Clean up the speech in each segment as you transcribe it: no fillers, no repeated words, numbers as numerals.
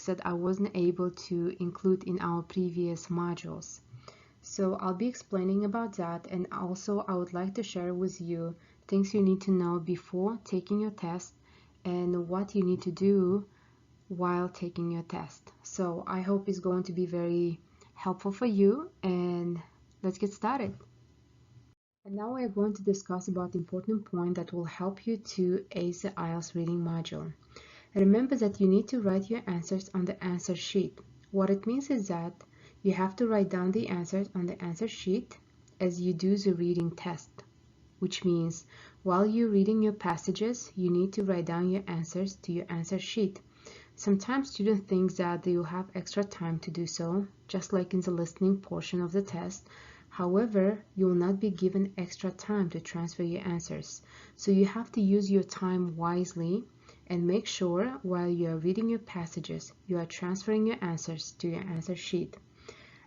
topics that I wasn't able to include in our previous modules. So I'll be explaining about that, and also I would like to share with you things you need to know before taking your test and what you need to do while taking your test. So I hope it's going to be very helpful for you, and let's get started. And now we are going to discuss about the important point that will help you to ace the IELTS reading module. Remember that you need to write your answers on the answer sheet. What it means is that you have to write down the answers on the answer sheet as you do the reading test, which means while you're reading your passages, you need to write down your answers to your answer sheet. Sometimes students think that they will have extra time to do so, just like in the listening portion of the test. However, you will not be given extra time to transfer your answers. So you have to use your time wisely and make sure while you are reading your passages, you are transferring your answers to your answer sheet.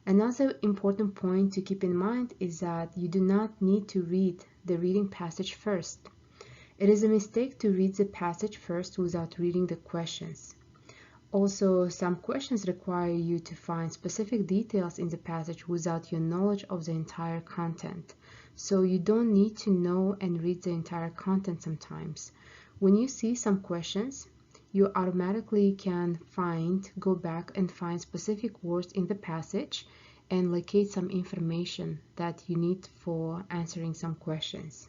Another important point to keep in mind is that you do not need to read the reading passage first. It is a mistake to read the passage first without reading the questions. Also, some questions require you to find specific details in the passage without your knowledge of the entire content. So you don't need to know and read the entire content sometimes. When you see some questions, you automatically can go back and find specific words in the passage and locate some information that you need for answering some questions.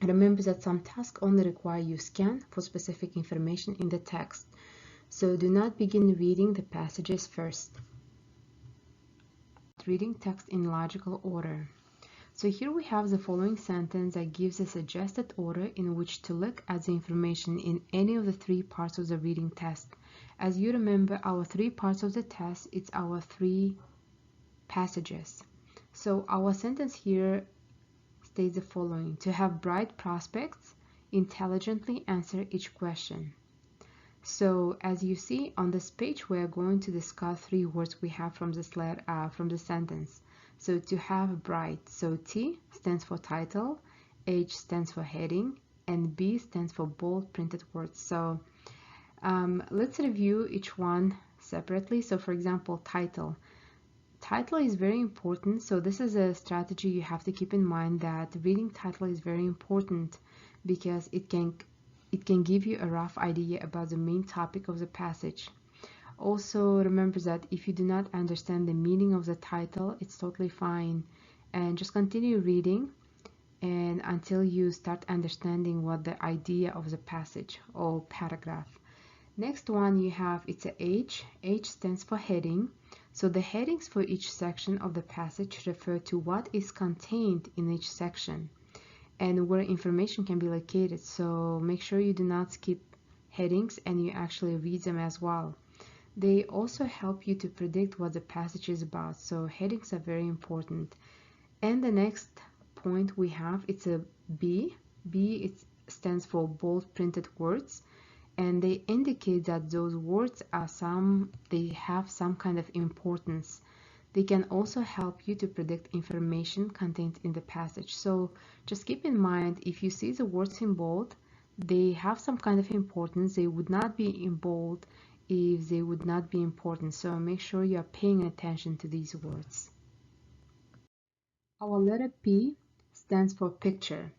Remember that some tasks only require you scan for specific information in the text. So do not begin reading the passages first. Reading text in logical order. So here we have the following sentence that gives a suggested order in which to look at the information in any of the three parts of the reading test. As you remember, our three parts of the test, it's our three passages. So our sentence here states the following: to have bright prospects, intelligently answer each question. So as you see on this page, we are going to discuss three words we have from this from the sentence. So to have bright, so T stands for title, H stands for heading, and B stands for bold printed words. So let's review each one separately. So for example, title. Title is very important. So this is a strategy you have to keep in mind, that reading title is very important because it can give you a rough idea about the main topic of the passage. Also, remember that if you do not understand the meaning of the title, it's totally fine, and just continue reading and until you start understanding what the idea of the passage or paragraph. Next one you have, it's a H. H stands for heading. So the headings for each section of the passage refer to what is contained in each section and where information can be located. So make sure you do not skip headings and you actually read them as well. They also help you to predict what the passage is about, so headings are very important. And the next point we have, it's a B. B, it stands for bold printed words, and they indicate that those words are they have some kind of importance. They can also help you to predict information contained in the passage. So just keep in mind, if you see the words in bold, they have some kind of importance. They would not be in bold if they would not be important. So make sure you are paying attention to these words. Our letter P stands for picture.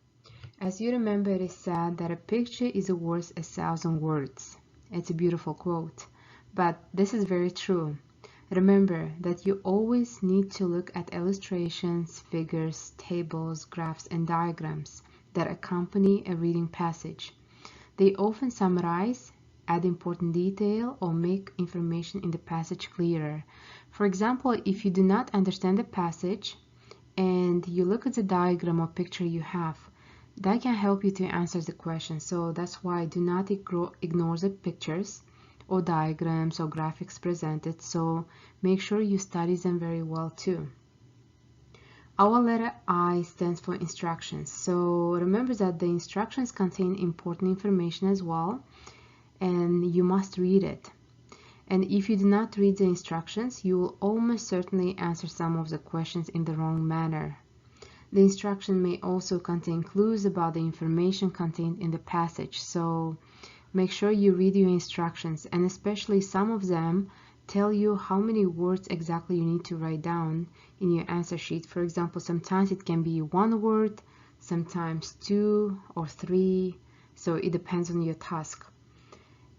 As you remember, it is said that a picture is worth 1,000 words. It's a beautiful quote, but this is very true. Remember that you always need to look at illustrations, figures, tables, graphs, and diagrams that accompany a reading passage. They often summarize, add important detail, or make information in the passage clearer. For example, if you do not understand the passage and you look at the diagram or picture you have, that can help you to answer the question. So that's why do not ignore the pictures or diagrams or graphics presented. So make sure you study them very well too. Our letter I stands for instructions. So remember that the instructions contain important information as well, and you must read it. And if you do not read the instructions, you will almost certainly answer some of the questions in the wrong manner. The instruction may also contain clues about the information contained in the passage. So make sure you read your instructions, and especially some of them tell you how many words exactly you need to write down in your answer sheet. For example, sometimes it can be one word, sometimes two or three, so it depends on your task.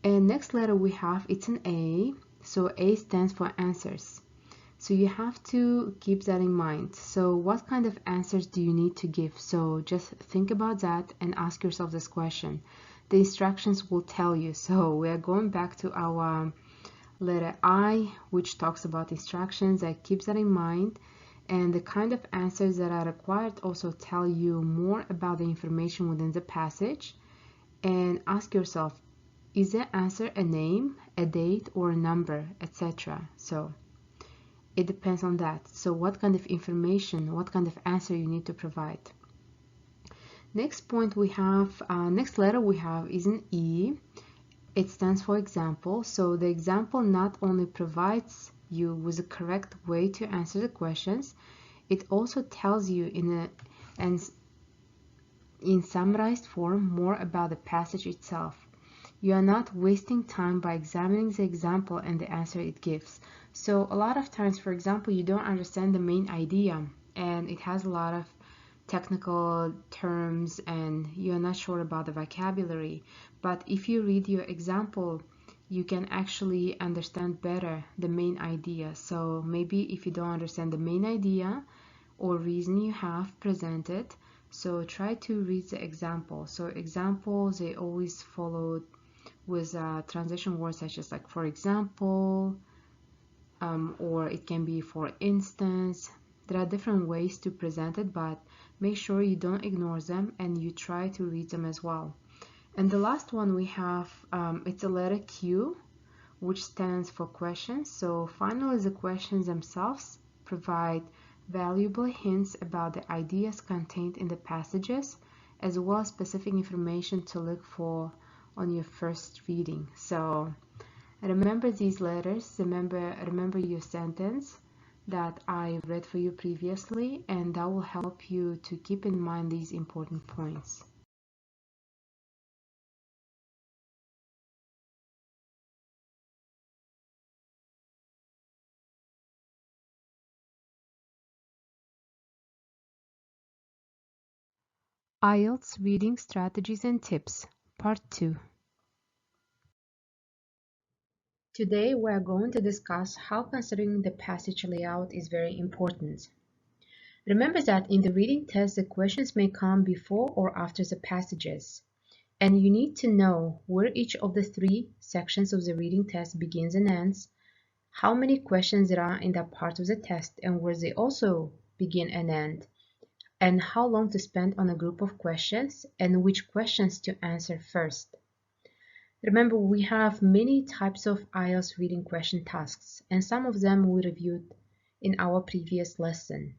And next letter we have, it's an A, so A stands for answers. So you have to keep that in mind. So what kind of answers do you need to give? So just think about that and ask yourself this question. The instructions will tell you. So we are going back to our letter I, which talks about instructions. That keeps that in mind. And the kind of answers that are required also tell you more about the information within the passage. And ask yourself, is the answer a name, a date, or a number, etc.? So it depends on that. So what kind of information, what kind of answer you need to provide. Next point we have, next letter we have is an E. It stands for example. So the example not only provides you with the correct way to answer the questions, it also tells you in summarized form more about the passage itself. You are not wasting time by examining the example and the answer it gives. So a lot of times, for example, you don't understand the main idea and it has a lot of technical terms and you're not sure about the vocabulary. But if you read your example, you can actually understand better the main idea. So maybe if you don't understand the main idea or reason you have presented, so try to read the example. So examples, they always follow with transition words such as like for example, or it can be for instance. There are different ways to present it, but make sure you don't ignore them and you try to read them as well. And the last one we have, it's a letter Q, which stands for questions. So finally, the questions themselves provide valuable hints about the ideas contained in the passages, as well as specific information to look for on your first reading. So remember these letters, remember your sentence that I read for you previously, and that will help you to keep in mind these important points. Ielts Reading Strategies and Tips, Part 2. Today we are going to discuss how considering the passage layout is very important. Remember that in the reading test the questions may come before or after the passages, and you need to know where each of the three sections of the reading test begins and ends, how many questions there are in that part of the test and where they also begin and end, and how long to spend on a group of questions and which questions to answer first. Remember, we have many types of IELTS reading question tasks, and some of them we reviewed in our previous lesson.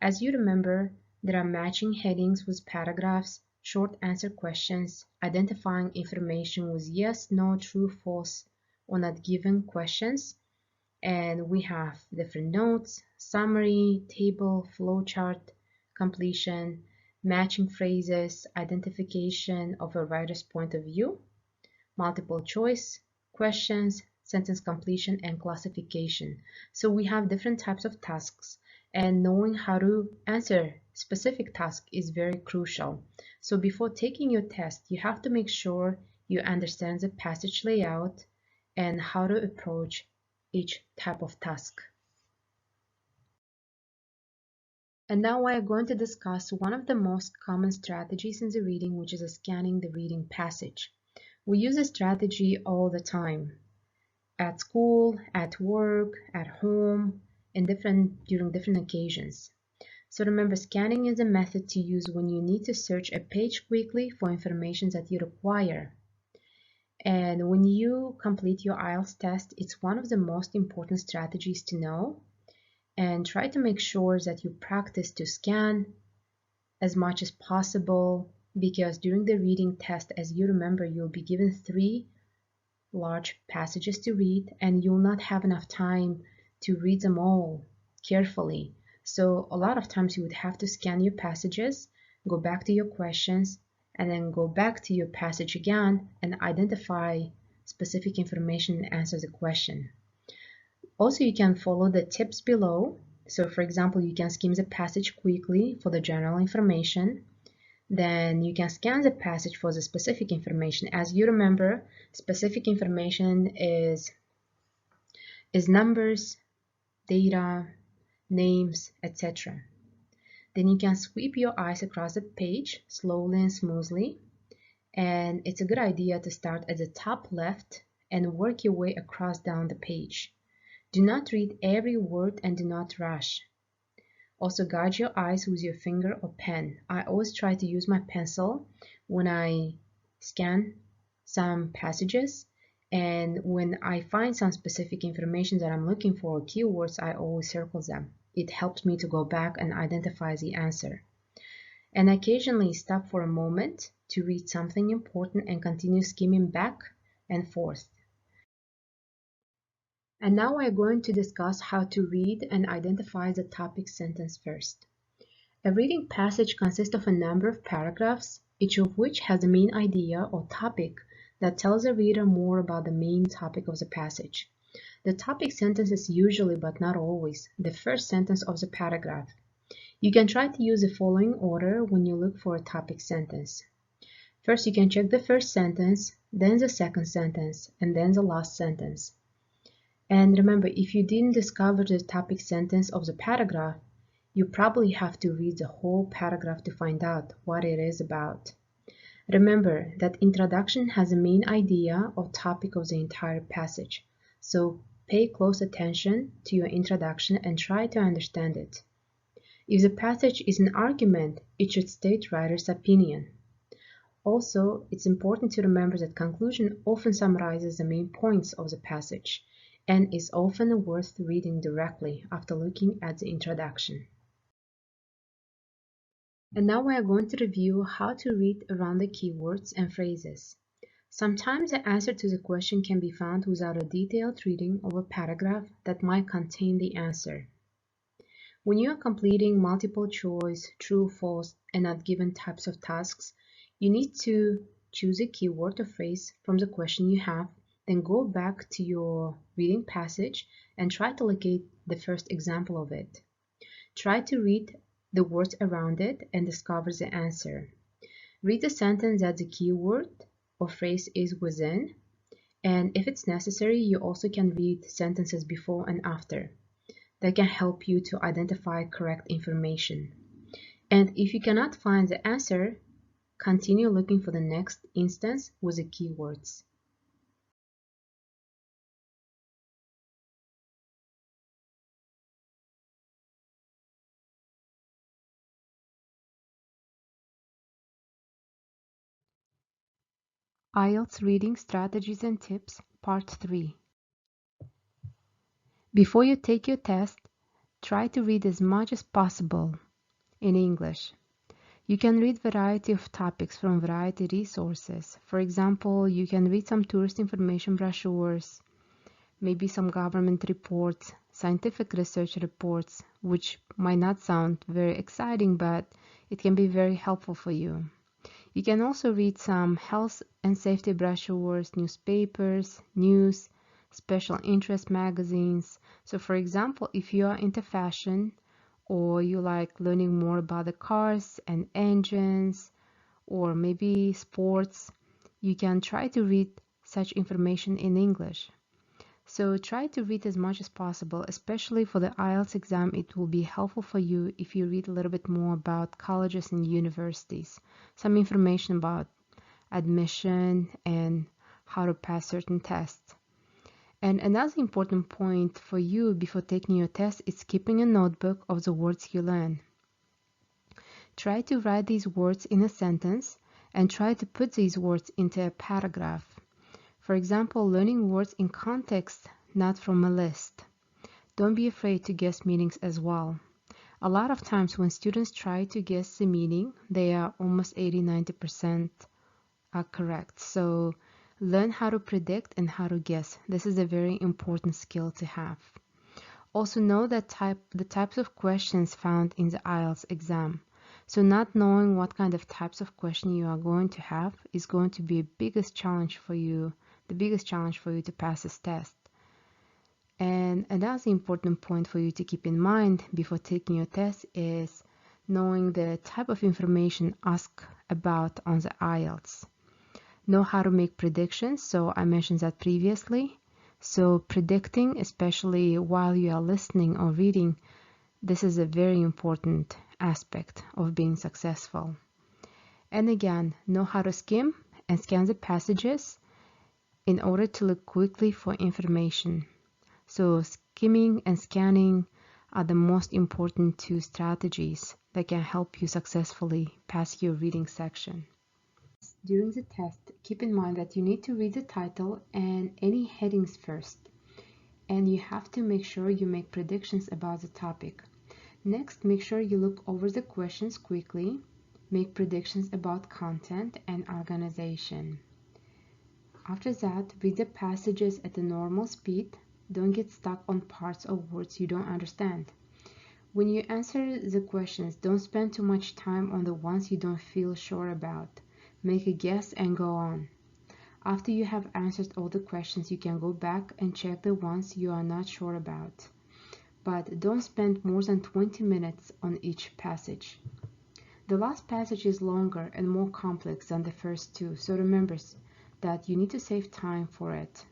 As you remember, there are matching headings with paragraphs, short answer questions, identifying information with yes, no, true, false, or not given questions, and we have different notes, summary, table, flowchart, completion, matching phrases, identification of a writer's point of view, multiple choice, questions, sentence completion, and classification. So we have different types of tasks, and knowing how to answer specific task is very crucial. So before taking your test, you have to make sure you understand the passage layout and how to approach each type of task. And now we are going to discuss one of the most common strategies in the reading, which is scanning the reading passage. We use this strategy all the time, at school, at work, at home, during different occasions. So remember, scanning is a method to use when you need to search a page quickly for information that you require. And when you complete your IELTS test, it's one of the most important strategies to know. And try to make sure that you practice to scan as much as possible, because during the reading test, as you remember, you'll be given 3 large passages to read and you'll not have enough time to read them all carefully. So a lot of times you would have to scan your passages, go back to your questions, and then go back to your passage again and identify specific information and answer the question. Also, you can follow the tips below. So for example, you can skim the passage quickly for the general information. Then you can scan the passage for the specific information. As you remember, specific information is numbers, data, names, etc. Then you can sweep your eyes across the page slowly and smoothly. And it's a good idea to start at the top left and work your way across down the page. Do not read every word and do not rush. Also, guide your eyes with your finger or pen. I always try to use my pencil when I scan some passages, and when I find some specific information that I'm looking for, keywords, I always circle them. It helps me to go back and identify the answer. And occasionally stop for a moment to read something important and continue skimming back and forth. And now we're going to discuss how to read and identify the topic sentence first. A reading passage consists of a number of paragraphs, each of which has a main idea or topic that tells the reader more about the main topic of the passage. The topic sentence is usually, but not always, the first sentence of the paragraph. You can try to use the following order when you look for a topic sentence. First, you can check the first sentence, then the second sentence, and then the last sentence. And remember, if you didn't discover the topic sentence of the paragraph, you probably have to read the whole paragraph to find out what it is about. Remember that introduction has a main idea or topic of the entire passage, so pay close attention to your introduction and try to understand it. If the passage is an argument, it should state writer's opinion. Also, it's important to remember that conclusion often summarizes the main points of the passage and is often worth reading directly after looking at the introduction. And now we are going to review how to read around the keywords and phrases. Sometimes the answer to the question can be found without a detailed reading of a paragraph that might contain the answer. When you are completing multiple choice, true, false, and not given types of tasks, you need to choose a keyword or phrase from the question you have, then go back to your reading passage and try to locate the first example of it. Try to read the words around it and discover the answer. Read the sentence that the keyword or phrase is within, and if it's necessary, you also can read sentences before and after. That can help you to identify correct information. And if you cannot find the answer, continue looking for the next instance with the keywords. IELTS Reading Strategies and Tips, Part 3. Before you take your test, try to read as much as possible in English. You can read variety of topics from variety resources. For example, you can read some tourist information brochures, maybe some government reports, scientific research reports, which might not sound very exciting, but it can be very helpful for you. You can also read some health and safety brochures, newspapers, news, special interest magazines. So for example, if you are into fashion or you like learning more about the cars and engines or maybe sports, you can try to read such information in English. So try to read as much as possible, especially for the IELTS exam. It will be helpful for you if you read a little bit more about colleges and universities, some information about admission and how to pass certain tests. And another important point for you before taking your test is keeping a notebook of the words you learn. Try to write these words in a sentence and try to put these words into a paragraph. For example, learning words in context, not from a list. Don't be afraid to guess meanings as well. A lot of times when students try to guess the meaning, they are almost 80-90% correct. So learn how to predict and how to guess. This is a very important skill to have. Also know that the types of questions found in the IELTS exam. So not knowing what kind of types of question you are going to have is going to be the biggest challenge for you to pass this test. And another important point for you to keep in mind before taking your test is knowing the type of information asked about on the Ielts. Know how to make predictions, so I mentioned that previously. So predicting, especially while you are listening or reading, this is a very important aspect of being successful. And again, know how to skim and scan the passages in order to look quickly for information. So skimming and scanning are the most important two strategies that can help you successfully pass your reading section. During the test, keep in mind that you need to read the title and any headings first, and you have to make sure you make predictions about the topic. Next, make sure you look over the questions quickly, make predictions about content and organization. After that, read the passages at a normal speed. Don't get stuck on parts or words you don't understand. When you answer the questions, don't spend too much time on the ones you don't feel sure about. Make a guess and go on. After you have answered all the questions, you can go back and check the ones you are not sure about. But don't spend more than 20 minutes on each passage. The last passage is longer and more complex than the first two, so remember that you need to save time for it.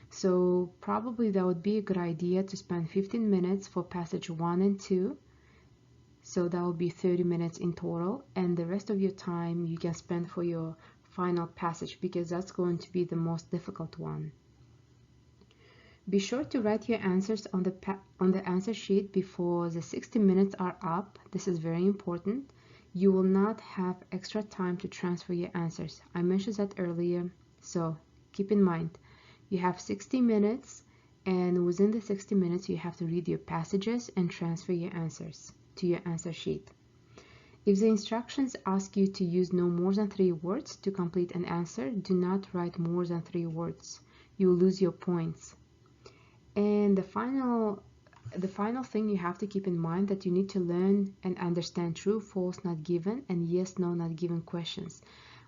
So probably that would be a good idea to spend 15 minutes for passage 1 and 2. So that would be 30 minutes in total, and the rest of your time you can spend for your final passage because that's going to be the most difficult one. Be sure to write your answers on the answer sheet before the 60 minutes are up. This is very important. You will not have extra time to transfer your answers. I mentioned that earlier, so keep in mind you have 60 minutes, and within the 60 minutes you have to read your passages and transfer your answers to your answer sheet. If the instructions ask you to use no more than 3 words to complete an answer, do not write more than 3 words. You will lose your points. And the final thing you have to keep in mind that you need to learn and understand true, false, not given, and yes, no, not given questions.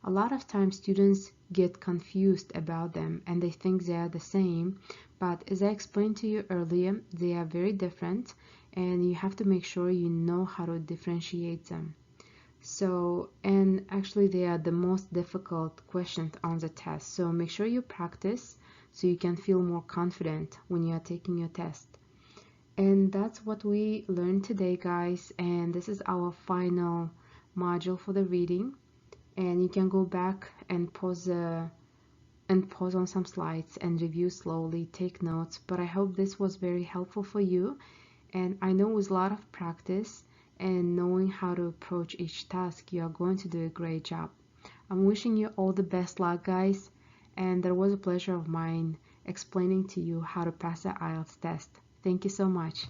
A lot of times students get confused about them and they think they are the same, but as I explained to you earlier, they are very different and you have to make sure you know how to differentiate them. So, and actually they are the most difficult questions on the test, so make sure you practice so you can feel more confident when you are taking your test. And that's what we learned today, guys, and this is our final module for the reading. And you can go back and pause on some slides and review slowly, take notes, but I hope this was very helpful for you. And I know with a lot of practice and knowing how to approach each task, you are going to do a great job. I'm wishing you all the best luck, guys, and there was a pleasure of mine explaining to you how to pass the Ielts test. Thank you so much.